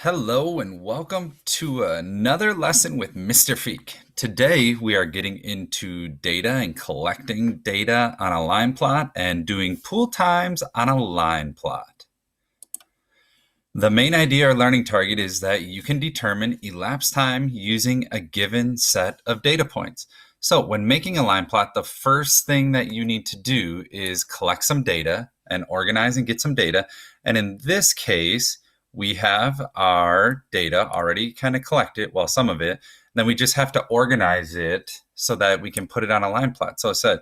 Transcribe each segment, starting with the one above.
Hello and welcome to another lesson with Mr. Fieck. Today we are getting into data and collecting data on a line plot and doing pool times on a line plot. The main idea or learning target is that you can determine elapsed time using a given set of data points. So when making a line plot, the first thing that you need to do is collect some data and organize and get some data. And in this case, we have our data already kind of collected, well, some of it. Then we just have to organize it so that we can put it on a line plot. So it said,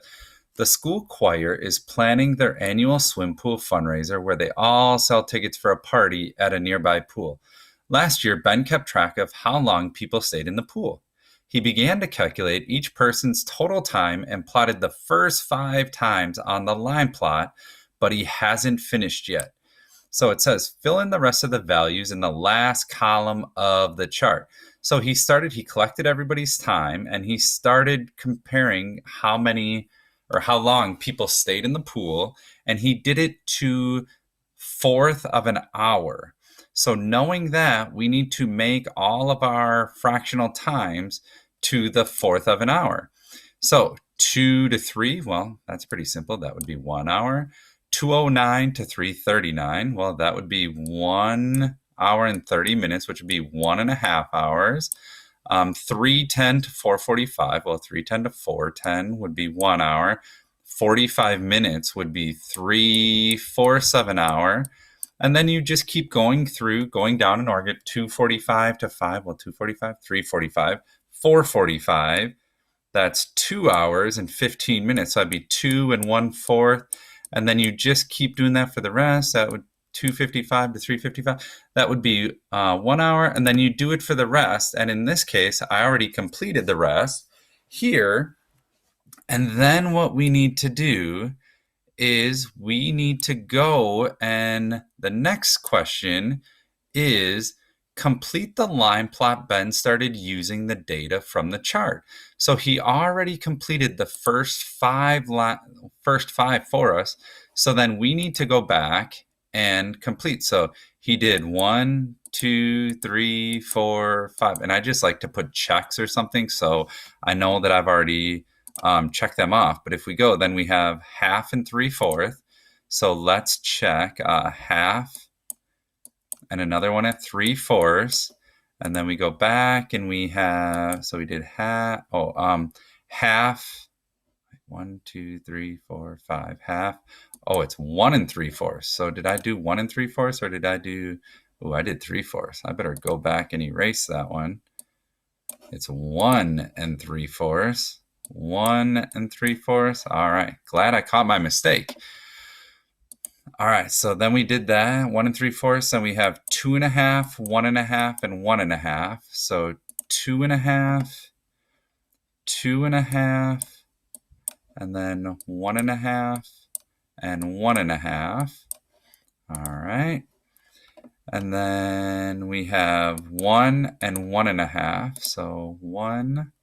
the school choir is planning their annual swim pool fundraiser where they all sell tickets for a party at a nearby pool. Last year, Ben kept track of how long people stayed in the pool. He began to calculate each person's total time and plotted the first 5 times on the line plot, but he hasn't finished yet. So it says, fill in the rest of the values in the last column of the chart. So he collected everybody's time and he started comparing how many or how long people stayed in the pool, and he did it to 1/4 of an hour. So knowing that, we need to make all of our fractional times to the 1/4 of an hour. So 2 to 3, well, that's pretty simple. That would be 1 hour. 2:09 to 3:39, well, that would be 1 hour and 30 minutes, which would be 1.5 hours. 3:10 to 4:45, well, 3:10 to 4:10 would be 1 hour. 45 minutes would be 3/4 of an hour. And then you just keep going down in order. 2:45 to 5, well, 2:45, 3:45, 4:45. That's 2 hours and 15 minutes. So that'd be 2 1/4. And then you just keep doing that for the rest. That would 2:55 to 3:55. That would be 1 hour. And then you do it for the rest. And in this case, I already completed the rest here. And then what we need to do is we need to go, and the next question is complete the line plot Ben started using the data from the chart. So he already completed the first five for us. So then we need to go back and complete. So he did 1, 2, 3, 4, 5. And I just like to put checks or something. So I know that I've already checked them off. But if we go, then we have 1/2 and 3/4. So let's check 1/2 and another one at 3/4. And then we go back and we have, so we did half, 1, 2, 3, 4, 5, 1/2. Oh, it's 1 3/4. So did I do 1 3/4 or did I do, I did 3/4. I better go back and erase that one. It's 1 3/4. 1 3/4. All right, glad I caught my mistake. All right, so then we did that, 1 3/4, and we have 2.5, 1.5, and 1.5. So 2.5, 2.5, and then 1.5, and 1.5. All right. And then we have 1 and 1.5. So 1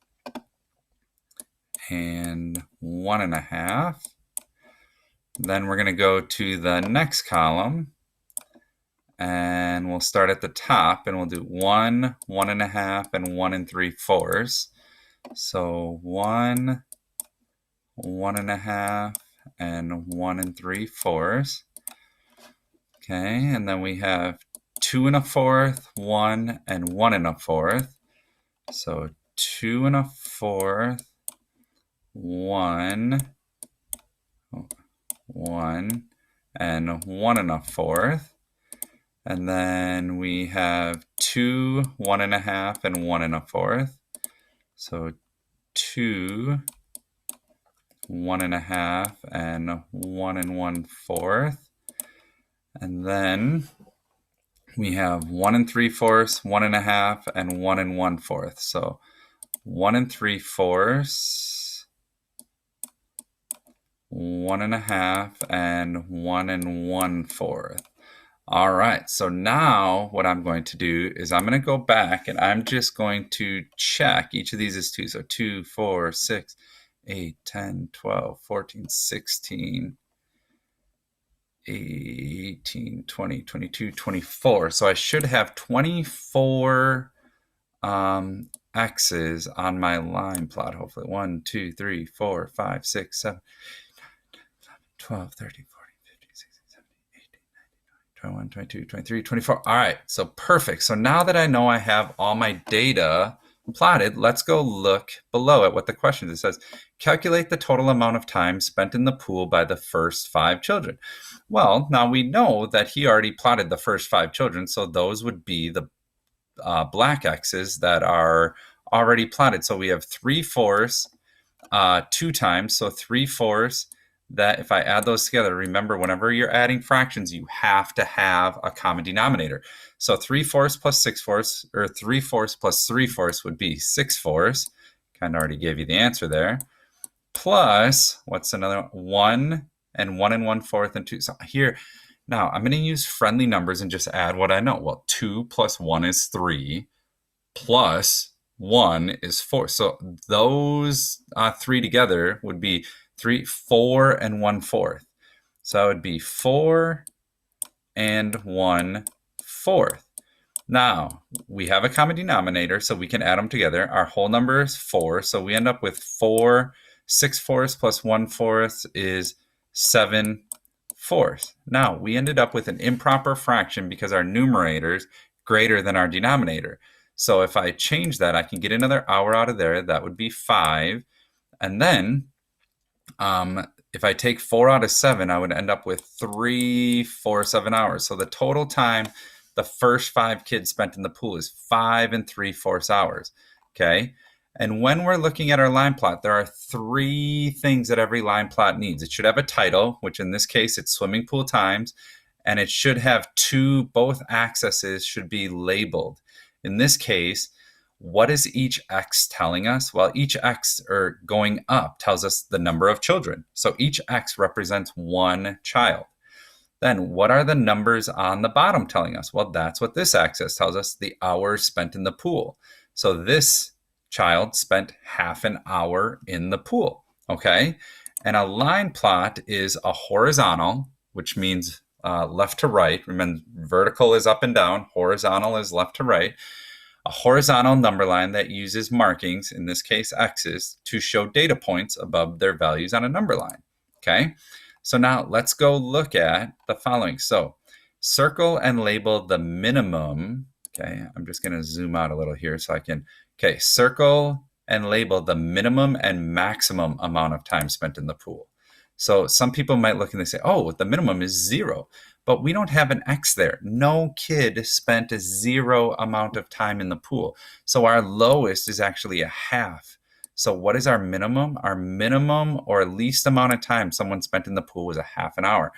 and 1.5. Then we're going to go to the next column and we'll start at the top and we'll do 1, 1.5, and 1 3/4. So 1, 1.5, and 1 3/4. Okay, and then we have 2 1/4, 1, and 1 1/4. So 2 1/4, 1, 1, and 1 1/4. And then we have 2, 1.5, and 1 1/4. So 2, 1.5, and 1 1/4. And then we have 1 3/4, 1.5, and 1 1/4. So 1 3/4, 1.5, and 1 1/4. All right, so now what I'm going to do is I'm going to go back and I'm just going to check each of these is 2. So 2, 4, 6, 8, 10, 12, 14, 16. 18, 20, 22, 24. So I should have 24 x's on my line plot, hopefully. 1, 2, 3, 4, 5, 6, 7, 12, 13, 14, 15, 16, 17, 18, 19, 20, 21, 22, 23, 24. All right, so perfect. So now that I know I have all my data plotted, let's go look below at what the question is. It says, calculate the total amount of time spent in the pool by the first 5 children. Well, now we know that he already plotted the first 5 children, so those would be the black X's that are already plotted. So we have 3/4 2 times, so 3/4. That if I add those together, remember whenever you're adding fractions, you have to have a common denominator. So 3/4 plus 6/4, or 3/4 plus 3/4 would be 6/4. Kind of already gave you the answer there. Plus, what's another 1 and 1 1/4 and 2. So here, now I'm going to use friendly numbers and just add what I know. Well, 2 plus 1 is 3, plus 1 is 4. So those 3 together would be 3, 4 and 1/4. So it would be 4 and 1/4. Now, we have a common denominator, so we can add them together. Our whole number is 4, so we end up with 4. 6/4 plus 1/4 is 7/4. Now, we ended up with an improper fraction because our numerator is greater than our denominator. So if I change that, I can get another hour out of there. That would be 5. And then if I take 4 out of 7, I would end up with 3/4 hours. So the total time the first 5 kids spent in the pool is 5 3/4 hours. Okay. And when we're looking at our line plot, there are 3 things that every line plot needs. It should have a title, which in this case, it's swimming pool times, and it should have both axes should be labeled. In this case, what is each X telling us? Well, each X, or going up, tells us the number of children. So each X represents 1 child. Then what are the numbers on the bottom telling us? Well, that's what this axis tells us, the hours spent in the pool. So this child spent half an hour in the pool, okay? And a line plot is a horizontal, which means left to right. Remember, vertical is up and down, horizontal is left to right. A horizontal number line that uses markings, in this case X's, to show data points above their values on a number line, okay? So now let's go look at the following. So circle and label the minimum, okay? I'm just gonna zoom out a little here so I can, okay, circle and label the minimum and maximum amount of time spent in the pool. So some people might look and they say, oh, the minimum is 0, but we don't have an X there. No kid spent a 0 amount of time in the pool. So our lowest is actually a half. So what is our minimum? Our minimum or least amount of time someone spent in the pool was a half an hour.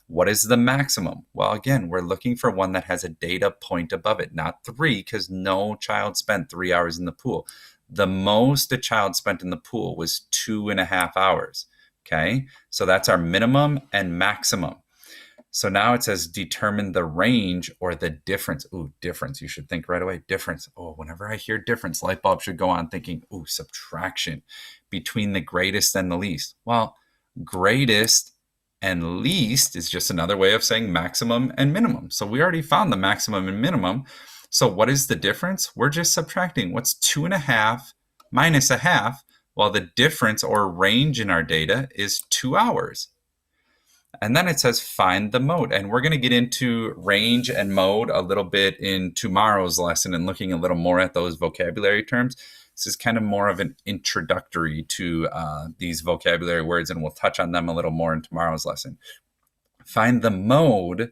What is the maximum? Well, again, we're looking for one that has a data point above it, not 3, because no child spent 3 hours in the pool. The most a child spent in the pool was 2.5 hours. Okay, so that's our minimum and maximum. So now it says determine the range or the difference. Ooh, difference. You should think right away. Difference. Oh, whenever I hear difference, light bulb should go on thinking, ooh, subtraction between the greatest and the least. Well, greatest and least is just another way of saying maximum and minimum. So we already found the maximum and minimum. So what is the difference? We're just subtracting. What's 2.5 minus a half? Well, the difference or range in our data is 2 hours. And then it says find the mode. And we're going to get into range and mode a little bit in tomorrow's lesson and looking a little more at those vocabulary terms. This is kind of more of an introductory to these vocabulary words, and we'll touch on them a little more in tomorrow's lesson. Find the mode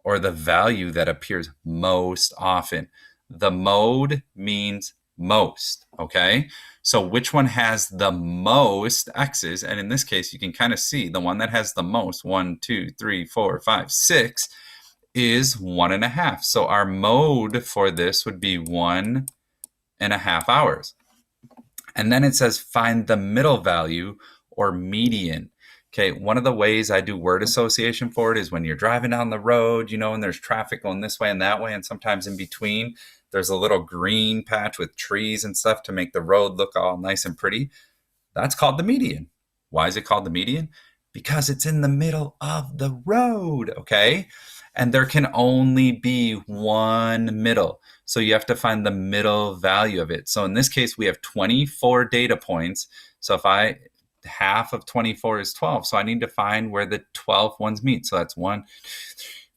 or the value that appears most often. The mode means most, okay? So which one has the most X's? And in this case, you can kind of see the one that has the most, 1, 2, 3, 4, 5, 6, is 1.5. So our mode for this would be 1.5 hours. And then it says find the middle value or median. Okay, one of the ways I do word association for it is when you're driving down the road, and there's traffic going this way and that way, and sometimes in between, there's a little green patch with trees and stuff to make the road look all nice and pretty. That's called the median. Why is it called the median? Because it's in the middle of the road, okay? And there can only be one middle. So you have to find the middle value of it. So in this case, we have 24 data points. So half of 24 is 12. So I need to find where the 12 ones meet. So that's 1,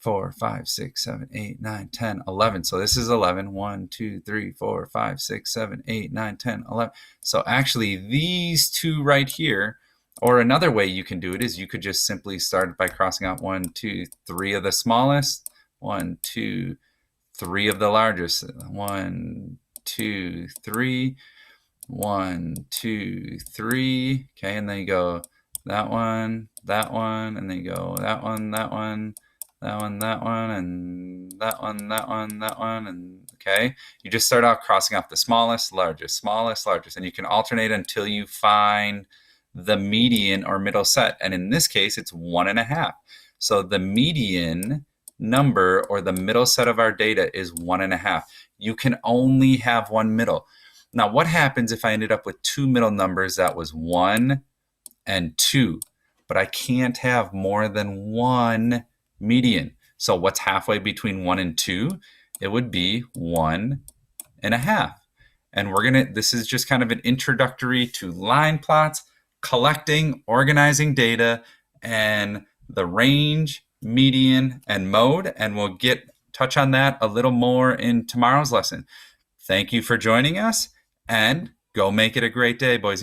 4, 5, 6, 7, 8, 9, 10, 11. So this is 11. 1, 2, 3, 4, 5, 6, 7, 8, 9, 10, 11. So actually these two right here, or another way you can do it is you could just simply start by crossing out 1, 2, 3 of the smallest, 1, 2, 3 of the largest, 1, 2, 3, 1, 2, 3. Okay, and then you go that one, and then you go that one, that one, that one, that one, and that one, that one, that one, and okay. You just start out crossing off the smallest, largest, and you can alternate until you find the median or middle set. And in this case, it's 1.5. So the median number or the middle set of our data is 1.5. You can only have one middle. Now, what happens if I ended up with two middle numbers that was 1 and 2? But I can't have more than one median. So what's halfway between 1 and 2? It would be 1.5. And this is just kind of an introductory to line plots, collecting, organizing data, and the range, median, and mode. And we'll touch on that a little more in tomorrow's lesson. Thank you for joining us, and go make it a great day, boys and